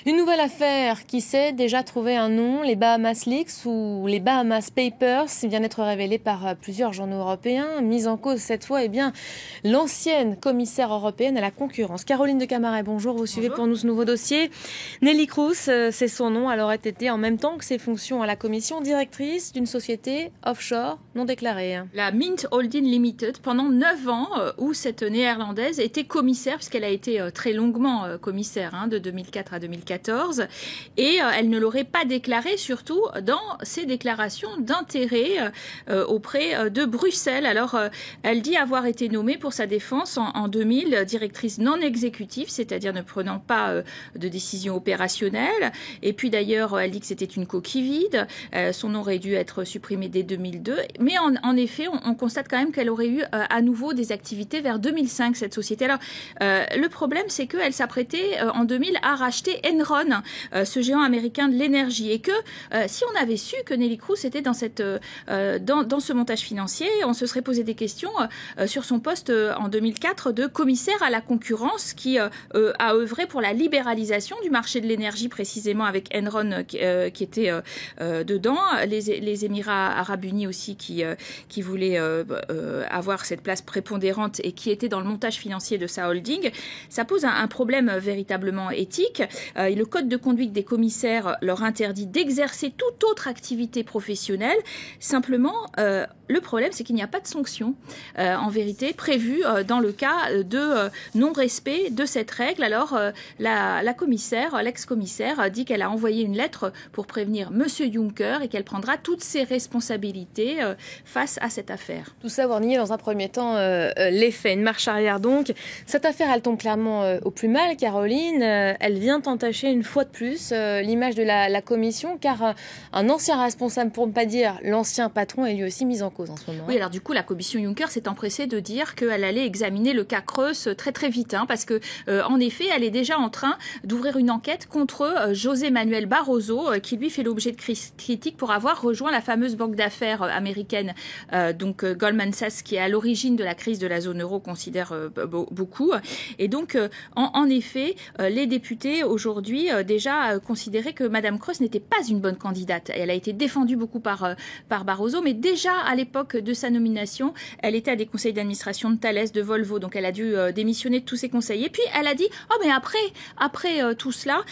Une nouvelle affaire qui s'est déjà trouvé un nom, les Bahamas Leaks ou les Bahamas Papers, vient d'être révélée par plusieurs journaux européens. Mise en cause cette fois, l'ancienne commissaire européenne à la concurrence. Caroline de Camaret, bonjour, vous suivez pour nous ce nouveau dossier. Nelly Cruz, c'est son nom, elle aurait été en même temps que ses fonctions à la commission directrice d'une société offshore non déclarée. La Mint Holding Limited, pendant 9 ans, où cette néerlandaise était commissaire, puisqu'elle a été très longuement commissaire, de 2004 à 2014, et elle ne l'aurait pas déclaré, surtout dans ses déclarations d'intérêt auprès de Bruxelles. Alors, elle dit avoir été nommée pour sa défense en 2000 directrice non exécutive, c'est-à-dire ne prenant pas de décision opérationnelle. Et puis d'ailleurs, elle dit que c'était une coquille vide. Son nom aurait dû être supprimé dès 2002. Mais en effet, on constate quand même qu'elle aurait eu à nouveau des activités vers 2005, cette société. Alors, le problème, c'est qu'elle s'apprêtait en 2000 à racheter Enron, ce géant américain de l'énergie. Et que si on avait su que Nelly Cruz était dans ce montage financier, on se serait posé des questions sur son poste en 2004 de commissaire à la concurrence qui a œuvré pour la libéralisation du marché de l'énergie, précisément avec Enron qui était dedans, les Émirats arabes unis aussi qui voulaient avoir cette place prépondérante et qui était dans le montage financier de sa holding. Ça pose un problème véritablement éthique. Le code de conduite des commissaires leur interdit d'exercer toute autre activité professionnelle. Simplement, le problème, c'est qu'il n'y a pas de sanction, en vérité, prévue dans le cas de non-respect de cette règle. Alors, la commissaire, l'ex-commissaire, dit qu'elle a envoyé une lettre pour prévenir Monsieur Juncker et qu'elle prendra toutes ses responsabilités face à cette affaire. Tout ça, avoir nié dans un premier temps les faits. Une marche arrière donc. Cette affaire, elle tombe clairement au plus mal, Caroline. Elle vient entacher une fois de plus l'image de la commission, car un ancien responsable, pour ne pas dire l'ancien patron, est lui aussi mis en cause en ce moment. Oui, alors du coup, la commission Juncker s'est empressée de dire qu'elle allait examiner le cas Creus très très vite, parce que en effet, elle est déjà en train d'ouvrir une enquête contre José Manuel Barroso, qui lui fait l'objet de critiques pour avoir rejoint la fameuse banque d'affaires américaine, donc Goldman Sachs, qui est à l'origine de la crise de la zone euro, considère beaucoup. Et donc, en effet, les députés aujourd'hui déjà considéraient que Madame Creus n'était pas une bonne candidate. Elle a été défendue beaucoup par Barroso, mais déjà à l'époque de sa nomination, elle était à des conseils d'administration de Thales, de Volvo, donc elle a dû démissionner de tous ses conseils. Et puis elle a dit « Oh mais après tout cela,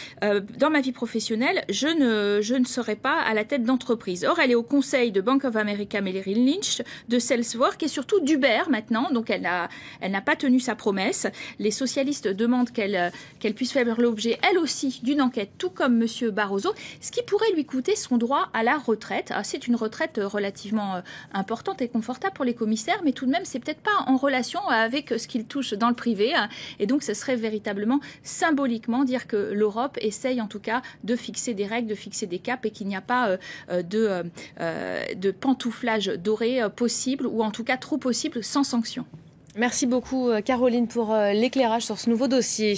dans ma vie professionnelle, je ne serai pas à la tête d'entreprise. » Or, elle est au conseil de Bank of America Merrill Lynch, de Salesforce et surtout d'Uber maintenant, donc elle n'a pas tenu sa promesse. Les socialistes demandent qu'elle puisse faire l'objet, elle aussi, d'une enquête, tout comme Monsieur Barroso, ce qui pourrait lui coûter son droit à la retraite. C'est une retraite relativement importante et confortable pour les commissaires, mais tout de même, c'est peut-être pas en relation avec ce qu'ils touchent dans le privé. Et donc, ce serait véritablement symboliquement dire que l'Europe essaye en tout cas de fixer des règles, de fixer des caps et qu'il n'y a pas de pantouflage doré possible, ou en tout cas trop possible sans sanction. Merci beaucoup Caroline pour l'éclairage sur ce nouveau dossier.